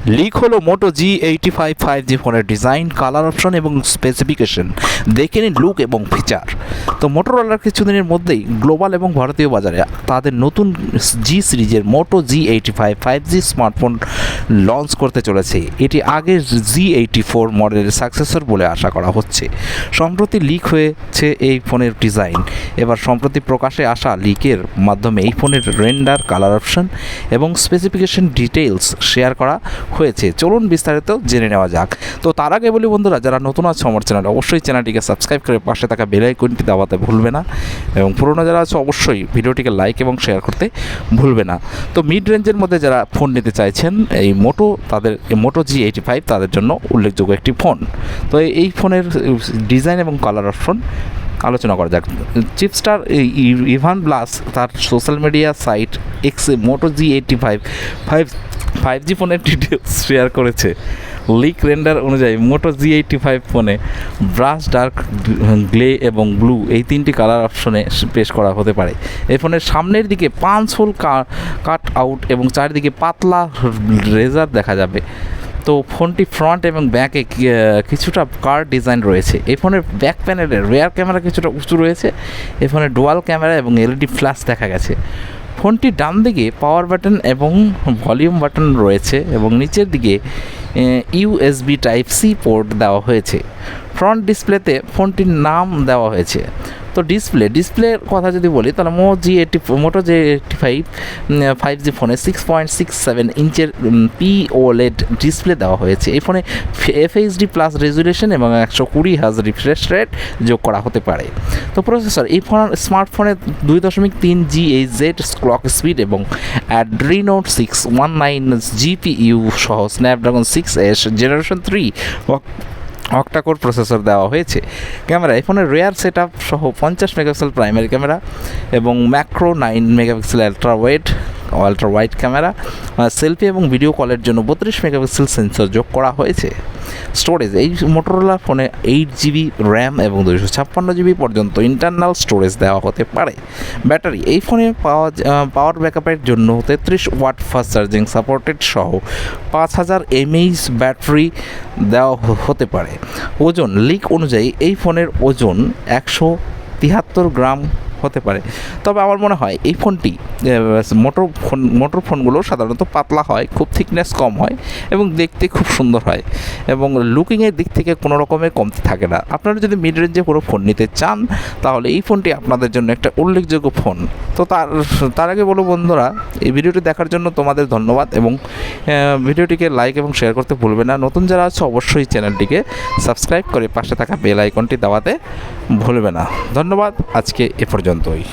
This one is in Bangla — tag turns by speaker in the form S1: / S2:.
S1: লিক হলো মোটো G85 5G ফোনের ডিজাইন, কালার অপশন এবং স্পেসিফিকেশন। দেখে নিন লুক এবং ফিচার। তো মোটোরোলার কিছুদিনের মধ্যেই গ্লোবাল এবং ভারতীয় বাজারে তাদের নতুন জি সিরিজের মোটো G85 5G স্মার্টফোন লঞ্চ করতে চলেছে। এটি আগের G84 মডেলের সাকসেসর বলে আশা করা হচ্ছে। সম্প্রতি লিক হয়েছে এই ফোনের ডিজাইন। এবার সম্প্রতি প্রকাশে আসা লিকের মাধ্যমে এই ফোনের রেন্ডার, কালার অপশন এবং স্পেসিফিকেশন ডিটেইলস শেয়ার করা হয়েছে। চলুন বিস্তারিত জেনে নেওয়া যাক। তো তার আগে বলি বন্ধুরা, যারা নতুন আছে আমার চ্যানেলে, অবশ্যই চ্যানেলটিকে সাবস্ক্রাইব করে পাশে থাকা বেল আইকনটি দাবাতে ভুলবে না, এবং পুরোনো যারা আছে অবশ্যই ভিডিওটিকে লাইক এবং শেয়ার করতে ভুলবে না। তো মিড রেঞ্জের মধ্যে যারা ফোন নিতে চাইছেন, এই মোটো G85 তাদের জন্য উল্লেখযোগ্য একটি ফোন। তো এই ফোনের ডিজাইন এবং কালার অপশন আলোচনা করা যাক। চিপস্টার ইভান ব্লাস তার সোশ্যাল মিডিয়া সাইট এক্সে মোটো G85 5G ফোনের ডিটেলস শেয়ার করেছে। লিক রেন্ডার অনুযায়ী মোটো G85 ফোনে ব্রাশ, ডার্ক, গ্লে এবং ব্লু এই তিনটি কালার অপশনে পেশ করা হতে পারে। এই ফোনের সামনের দিকে 5 হোল কাট আউট এবং চারিদিকে পাতলা রেজার দেখা যাবে। তো ফোনটি ফ্রন্ট এবং ব্যাকে কিছুটা কার ডিজাইন রয়েছে। এই ফোনের ব্যাক প্যানেলের রেয়ার ক্যামেরা কিছুটা উঁচু রয়েছে। এই ফোনের ডুয়াল ক্যামেরা এবং এলইডি ফ্ল্যাশ দেখা গেছে। ফোনটির ডান দিকে পাওয়ার বাটন এবং ভলিউম বাটন রয়েছে এবং নিচের দিকে USB Type-C পোর্ট দেওয়া হয়েছে। ফ্রন্ট ডিসপ্লেতে ফোনটির নাম দেওয়া হয়েছে। তো ডিসপ্লের কথা যদি বলি, তাহলে মোটো G85 5G ফোনে 6.67 ইঞ্চের POLED ডিসপ্লে দেওয়া হয়েছে। এই ফোনে FHD+ রেজুলেশন এবং 120 Hz রিফ্রেশ রেট যোগ করা হতে পারে। তো প্রসেসর, এই স্মার্টফোনে 2.3 GHz ক্লক স্পিড এবং Adreno 619 GPU সহ Snapdragon 6S generation 3 octa-core processor দেওয়া হয়েছে। ক্যামেরা, এই ফোনের রেয়ার সেট আপ সহ 50 মেগাপিক্সেল প্রাইমারি ক্যামেরা এবং macro 9 megapixel ultra wide camera, selfie এবং ভিডিও কলের জন্য 32 মেগাপিক্সেল সেন্সর যোগ করা হয়েছে। স্টোরেজ, এই মোটোরোলা ফোনে 8GB র্যাম এবং 256GB পর্যন্ত ইন্টারনাল স্টোরেজ দেওয়া হতে পারে। ব্যাটারি, এই ফোনে পাওয়ার ব্যাকআপের জন্য 33 ওয়াট ফাস্ট চার্জিং সাপোর্টেড সহ 5000 mAh ব্যাটারি দেওয়া হতে পারে। ওজন, লিক অনুযায়ী এই ফোনের ওজন 173 গ্রাম হতে পারে। তবে আমার মনে হয় এই ফোনটি মোটর ফোনগুলো সাধারণত পাতলা হয়, খুব থিকনেস কম হয় এবং দেখতে খুব সুন্দর হয় এবং লুকিংয়ের দিক থেকে কোনো রকমের কমতি থাকে না। আপনারা যদি মিড রেঞ্জে কোনো ফোন নিতে চান, তাহলে এই ফোনটি আপনাদের জন্য একটা উল্লেখযোগ্য ফোন। তো তার আগে বলো বন্ধুরা, এই ভিডিওটি দেখার জন্য তোমাদের ধন্যবাদ এবং ভিডিওটিকে লাইক এবং শেয়ার করতে ভুলবে না। নতুন যারা আছে অবশ্যই চ্যানেলটিকে সাবস্ক্রাইব করে পাশে থাকা বেল আইকনটি দাবাতে ভুলবে না। ধন্যবাদ, আজকে এ পর্যন্তই।